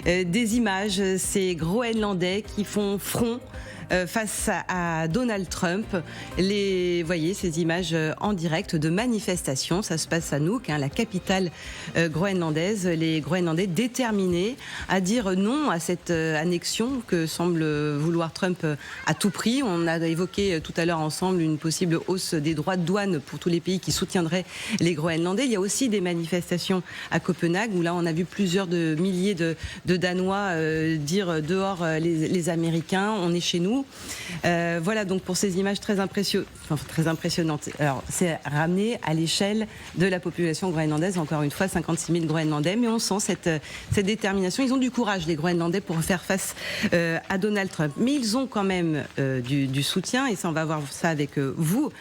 des images, ces Groenlandais qui font front face à Donald Trump. Voyez ces images en direct de manifestations. Ça se passe à Nuuk, la capitale groenlandaise. Les Groenlandais déterminés à dire non à cette annexion que semble vouloir Trump à tout prix. On a évoqué tout à l'heure ensemble une possible hausse des droits de douane pour tous les pays qui soutiendraient les Groenlandais. Il y a aussi des manifestations à Copenhague où là on a vu plusieurs milliers de Danois dire dehors les Américains, on est chez nous. Voilà donc pour ces images très impressionnantes. Alors c'est ramené à l'échelle de la population groenlandaise, encore une fois 56 000 Groenlandais, mais on sent cette détermination. Ils ont du courage, les Groenlandais, pour faire face à Donald Trump. Mais ils ont quand même du soutien, et ça on va voir ça avec vous,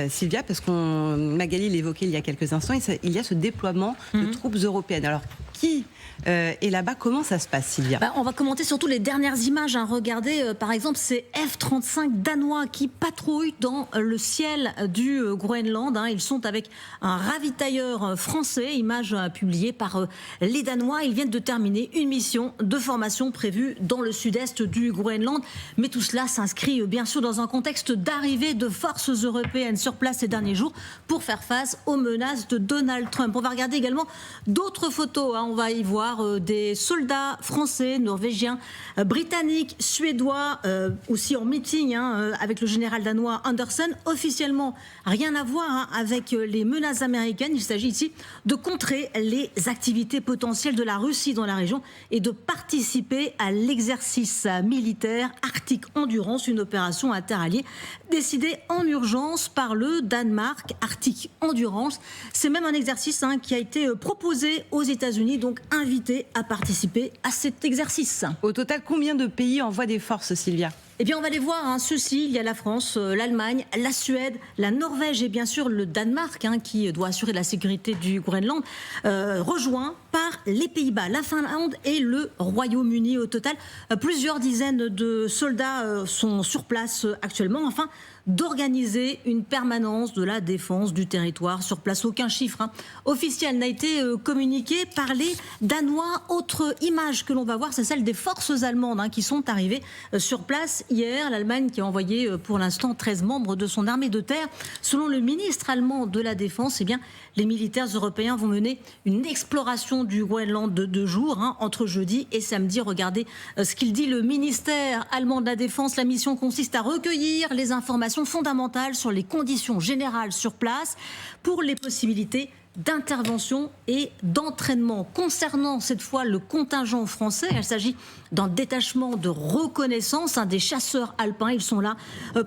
Sylvia, parce Magali l'évoquait il y a quelques instants, il y a ce déploiement de troupes européennes. Alors qui est là-bas? Comment ça se passe, Sylvia? On va commenter surtout les dernières images. Regardez, par exemple, ces F-35 danois qui patrouillent dans le ciel du Groenland. Ils sont avec un ravitailleur français. Image publiée par les Danois. Ils viennent de terminer une mission de formation prévue dans le sud-est du Groenland. Mais tout cela s'inscrit bien sûr dans un contexte d'arrivée de forces européennes sur place ces derniers jours pour faire face aux menaces de Donald Trump. On va regarder également d'autres photos. On va y voir des soldats français, norvégiens, britanniques, suédois, aussi en meeting avec le général danois Anderson. Officiellement, rien à voir avec les menaces américaines. Il s'agit ici de contrer les activités potentielles de la Russie dans la région et de participer à l'exercice militaire Arctic Endurance, une opération interalliée décidée en urgence par le Danemark. Arctic Endurance, c'est même un exercice qui a été proposé aux États-Unis, donc invité à participer à cet exercice. Au total, combien de pays envoient des forces, Sylvia? Eh bien, on va les voir. Ceux-ci, il y a la France, l'Allemagne, la Suède, la Norvège et bien sûr le Danemark, qui doit assurer la sécurité du Groenland, rejoint par les Pays-Bas, la Finlande et le Royaume-Uni. Au total, plusieurs dizaines de soldats sont sur place actuellement, afin d'organiser une permanence de la défense du territoire sur place. Aucun chiffre officiel n'a été communiqué par les Danois. Autre image que l'on va voir, c'est celle des forces allemandes qui sont arrivées sur place hier. L'Allemagne qui a envoyé pour l'instant 13 membres de son armée de terre. Selon le ministre allemand de la Défense, les militaires européens vont mener une exploration du Groenland de 2 jours, entre jeudi et samedi. Regardez ce qu'il dit, le ministère allemand de la Défense. La mission consiste à recueillir les informations fondamentales sur les conditions générales sur place pour les possibilités d'intervention et d'entraînement. Concernant cette fois le contingent français, il s'agit d'un détachement de reconnaissance des chasseurs alpins. Ils sont là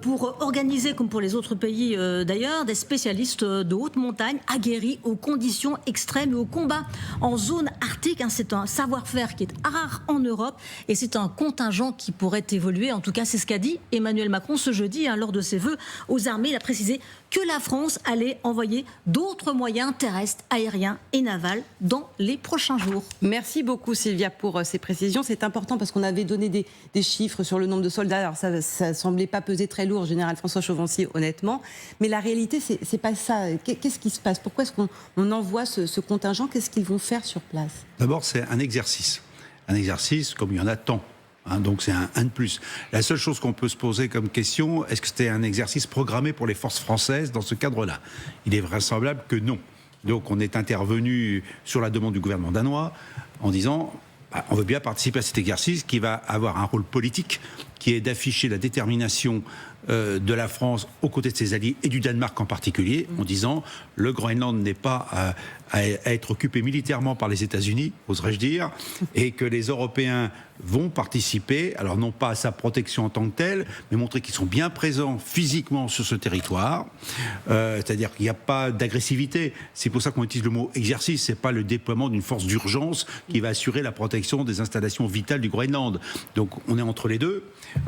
pour organiser, comme pour les autres pays d'ailleurs, des spécialistes de haute montagne aguerris aux conditions extrêmes et au combat en zone arctique. C'est un savoir-faire qui est rare en Europe et c'est un contingent qui pourrait évoluer. En tout cas, c'est ce qu'a dit Emmanuel Macron ce jeudi lors de ses vœux aux armées. Il a précisé que la France allait envoyer d'autres moyens terrestres, aériens et navals dans les prochains jours. Merci beaucoup, Sylvia, pour ces précisions. C'est important parce qu'on avait donné des chiffres sur le nombre de soldats. Alors ça semblait pas peser très lourd, général François Chauvencier, honnêtement. Mais la réalité, c'est pas ça. Qu'est-ce qui se passe? Pourquoi est-ce qu'on envoie ce contingent? Qu'est-ce qu'ils vont faire sur place? D'abord, c'est un exercice. Un exercice comme il y en a tant. Donc c'est un de plus. La seule chose qu'on peut se poser comme question, est-ce que c'était un exercice programmé pour les forces françaises dans ce cadre-là? Il est vraisemblable que non. Donc on est intervenu sur la demande du gouvernement danois en disant on veut bien participer à cet exercice qui va avoir un rôle politique, qui est d'afficher la détermination de la France aux côtés de ses alliés et du Danemark en particulier, en disant le Groenland n'est pas à être occupé militairement par les États-Unis, oserais-je dire, et que les Européens vont participer, alors non pas à sa protection en tant que telle, mais montrer qu'ils sont bien présents physiquement sur ce territoire, c'est-à-dire qu'il n'y a pas d'agressivité. C'est pour ça qu'on utilise le mot exercice, c'est pas le déploiement d'une force d'urgence qui va assurer la protection des installations vitales du Groenland. Donc on est entre les deux.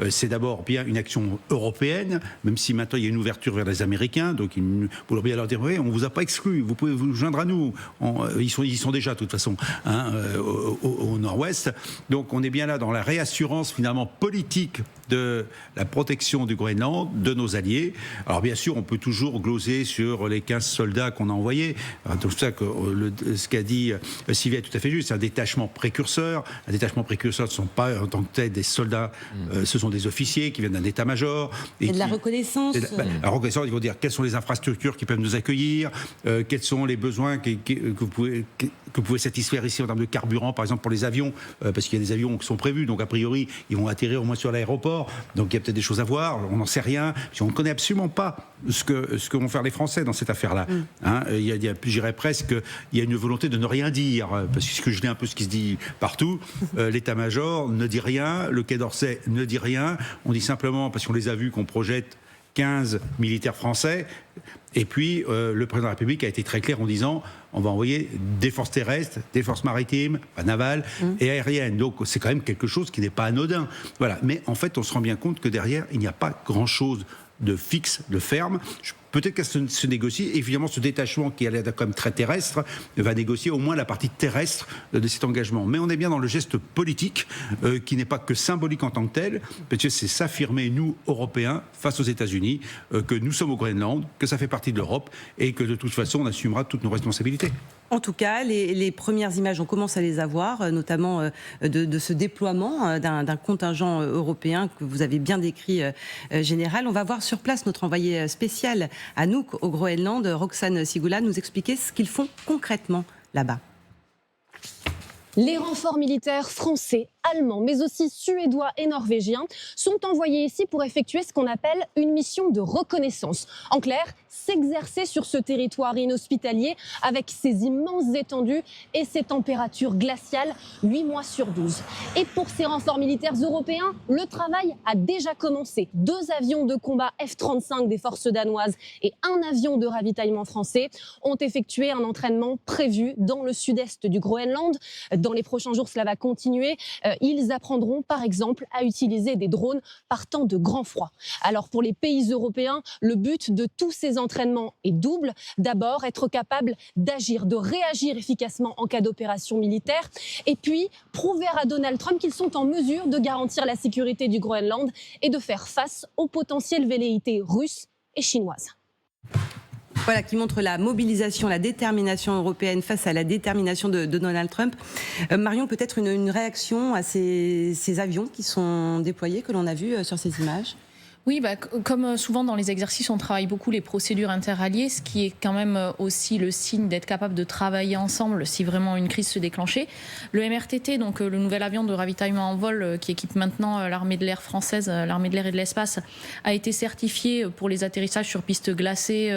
c'est d'abord bien une action européenne, même si maintenant il y a une ouverture vers les Américains, donc il faut bien leur dire, oui, on ne vous a pas exclu, vous pouvez vous joindre à nous. Ils sont déjà, de toute façon, au nord-ouest. Donc on est bien là dans la réassurance, finalement, politique de la protection du Groenland, de nos alliés. Alors bien sûr, on peut toujours gloser sur les 15 soldats qu'on a envoyés. C'est pour ça que ce qu'a dit Sylvia est tout à fait juste. C'est un détachement précurseur. Un détachement précurseur, ce ne sont pas en tant que tel des soldats, ce sont des officiers qui viennent d'un état-major. Et de la reconnaissance. La reconnaissance, ils vont dire quelles sont les infrastructures qui peuvent nous accueillir, quels sont les besoins que vous pouvez satisfaire ici en termes de carburant, par exemple pour les avions, parce qu'il y a des avions qui sont prévus, donc a priori, ils vont atterrir au moins sur l'aéroport. Donc il y a peut-être des choses à voir, on n'en sait rien. Puis on ne connaît absolument pas ce que vont faire les Français dans cette affaire-là. Je dirais presque il y a une volonté de ne rien dire, parce que je lis un peu ce qui se dit partout. L'état-major ne dit rien, le Quai d'Orsay ne dit rien. On dit simplement, parce qu'on les a vus, qu'on projette 15 militaires français. Et puis, le président de la République a été très clair en disant on va envoyer des forces terrestres, des forces maritimes, navales et aériennes. Donc, c'est quand même quelque chose qui n'est pas anodin. Voilà. Mais en fait, on se rend bien compte que derrière, il n'y a pas grand-chose de fixe, de ferme. Peut-être qu'elle se négocie. Évidemment, ce détachement qui a l'air quand même très terrestre va négocier au moins la partie terrestre de cet engagement. Mais on est bien dans le geste politique qui n'est pas que symbolique en tant que tel, parce que c'est s'affirmer, nous, Européens, face aux États-Unis, que nous sommes au Groenland, que ça fait partie de l'Europe et que de toute façon, on assumera toutes nos responsabilités. En tout cas, les premières images, on commence à les avoir, notamment de ce déploiement d'un contingent européen que vous avez bien décrit, Général. On va voir sur place notre envoyé spécial à Nuuk, au Groenland, Roxane Sigula, nous expliquer ce qu'ils font concrètement là-bas. Les renforts militaires français, allemands, mais aussi suédois et norvégiens sont envoyés ici pour effectuer ce qu'on appelle une mission de reconnaissance. En clair, s'exercer sur ce territoire inhospitalier avec ses immenses étendues et ses températures glaciales 8 mois sur 12. Et pour ces renforts militaires européens, le travail a déjà commencé. 2 avions de combat F-35 des forces danoises et un avion de ravitaillement français ont effectué un entraînement prévu dans le sud-est du Groenland. Dans les prochains jours, cela va continuer. Ils apprendront par exemple à utiliser des drones par temps de grand froid. Alors pour les pays européens, le but de tous ces entraînements est double. D'abord, être capable d'agir, de réagir efficacement en cas d'opération militaire. Et puis, prouver à Donald Trump qu'ils sont en mesure de garantir la sécurité du Groenland et de faire face aux potentielles velléités russes et chinoises. Voilà, qui montre la mobilisation, la détermination européenne face à la détermination de Donald Trump. Marion, peut-être une réaction à ces avions qui sont déployés, que l'on a vus sur ces images ? Oui, comme souvent dans les exercices, on travaille beaucoup les procédures interalliées, ce qui est quand même aussi le signe d'être capable de travailler ensemble si vraiment une crise se déclenchait. Le MRTT, donc le nouvel avion de ravitaillement en vol qui équipe maintenant l'armée de l'air française, l'armée de l'air et de l'espace, a été certifié pour les atterrissages sur piste glacée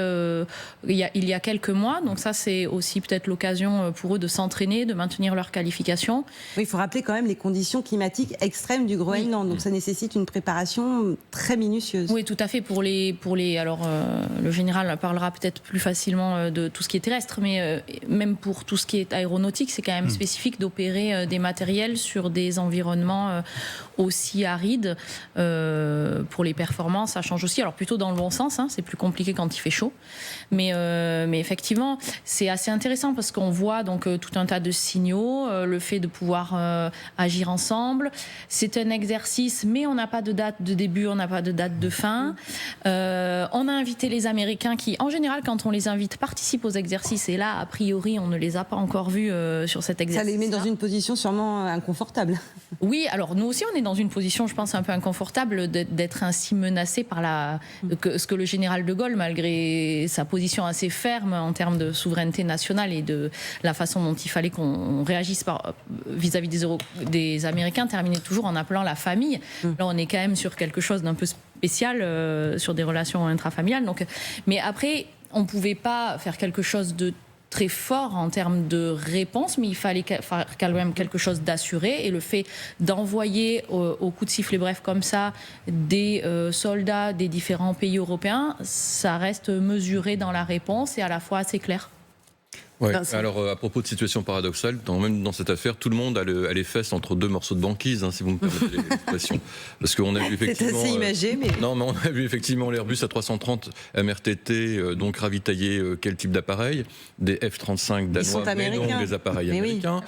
il y a quelques mois. Donc ça, c'est aussi peut-être l'occasion pour eux de s'entraîner, de maintenir leur qualification. Oui, il faut rappeler quand même les conditions climatiques extrêmes du Groenland. Oui. Donc ça nécessite une préparation très minutieuse. Oui, tout à fait. Pour les alors le général parlera peut-être plus facilement de tout ce qui est terrestre, mais même pour tout ce qui est aéronautique, c'est quand même spécifique d'opérer des matériels sur des environnements aussi arides. Pour les performances, ça change aussi. Alors plutôt dans le bon sens, c'est plus compliqué quand il fait chaud, mais effectivement, c'est assez intéressant parce qu'on voit donc tout un tas de signaux, le fait de pouvoir agir ensemble. C'est un exercice, mais on n'a pas de date de début, on n'a pas de date de fin. On a invité les Américains qui, en général, quand on les invite, participent aux exercices. Et là, a priori, on ne les a pas encore vus sur cet exercice. Ça les met dans une position sûrement inconfortable. Oui, alors nous aussi, on est dans une position, je pense, un peu inconfortable d'être ainsi menacés par ce que le général de Gaulle, malgré sa position assez ferme en termes de souveraineté nationale et de la façon dont il fallait qu'on réagisse vis-à-vis des Américains, terminait toujours en appelant la famille. Là, on est quand même sur quelque chose d'un peu spécial, sur des relations intrafamiliales. Donc, mais après, on ne pouvait pas faire quelque chose de très fort en termes de réponse, mais il fallait faire quand même quelque chose d'assuré. Et le fait d'envoyer au coup de sifflet bref comme ça des soldats des différents pays européens, ça reste mesuré dans la réponse et à la fois assez clair. Ouais. Vincent. Alors, à propos de situation paradoxale, même dans cette affaire, tout le monde a les fesses entre deux morceaux de banquise, si vous me permettez l'expression. Parce qu'on a vu effectivement. C'est assez imagé, mais. Non, mais on a vu effectivement l'Airbus A330 MRTT, donc ravitailler quel type d'appareil? Des F-35 danois, sont mais non américains. des appareils Mais oui. américains.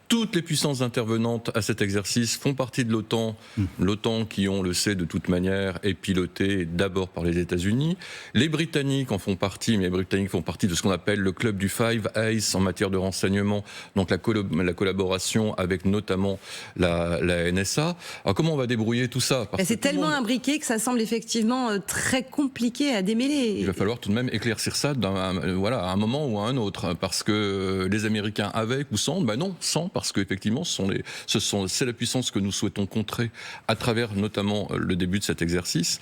Toutes les puissances intervenantes à cet exercice font partie de l'OTAN. L'OTAN, qui, on le sait de toute manière, est pilotée d'abord par les États-Unis. Les Britanniques en font partie, mais les Britanniques font partie de ce qu'on appelle le club du Five Eyes en matière de renseignement, donc la collaboration avec notamment la NSA. Alors comment on va débrouiller tout ça? Parce C'est que tout le tellement monde- imbriqué que ça semble effectivement très compliqué à démêler. Il va falloir tout de même éclaircir ça à un moment ou à un autre, parce que les Américains avec ou sans, non, sans, parce qu'effectivement c'est la puissance que nous souhaitons contrer à travers notamment le début de cet exercice.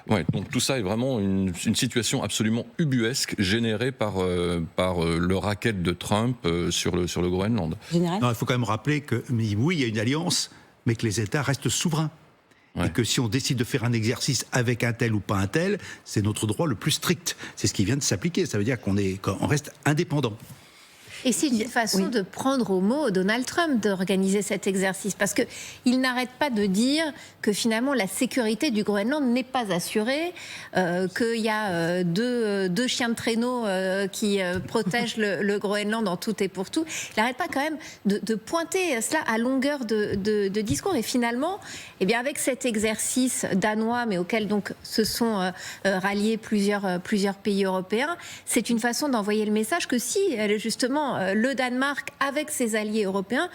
Ouais, donc tout ça est vraiment une situation absolument ubuesque générée par le racket de Trump sur le Groenland. Général. Non, il faut quand même rappeler que oui, il y a une alliance, mais que les États restent souverains. Ouais. Et que si on décide de faire un exercice avec un tel ou pas un tel, c'est notre droit le plus strict. C'est ce qui vient de s'appliquer. Ça veut dire qu'on reste indépendant. Et c'est une façon de prendre au mot Donald Trump d'organiser cet exercice, parce qu'il n'arrête pas de dire que finalement la sécurité du Groenland n'est pas assurée, qu'il y a deux chiens de traîneau qui protègent le Groenland en tout et pour tout. Il n'arrête pas quand même de pointer cela à longueur de discours. Et finalement, eh bien, avec cet exercice danois, mais auquel donc se sont ralliés plusieurs pays européens, c'est une façon d'envoyer le message que si justement le Danemark, avec ses alliés européens,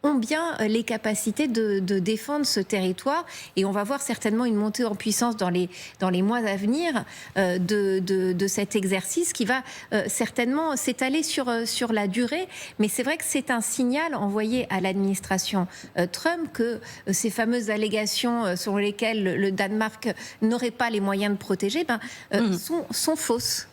ont bien les capacités de défendre ce territoire. Et on va voir certainement une montée en puissance dans les mois à venir de cet exercice qui va certainement s'étaler sur la durée. Mais c'est vrai que c'est un signal envoyé à l'administration Trump que ces fameuses allégations selon lesquelles le Danemark n'aurait pas les moyens de protéger sont fausses.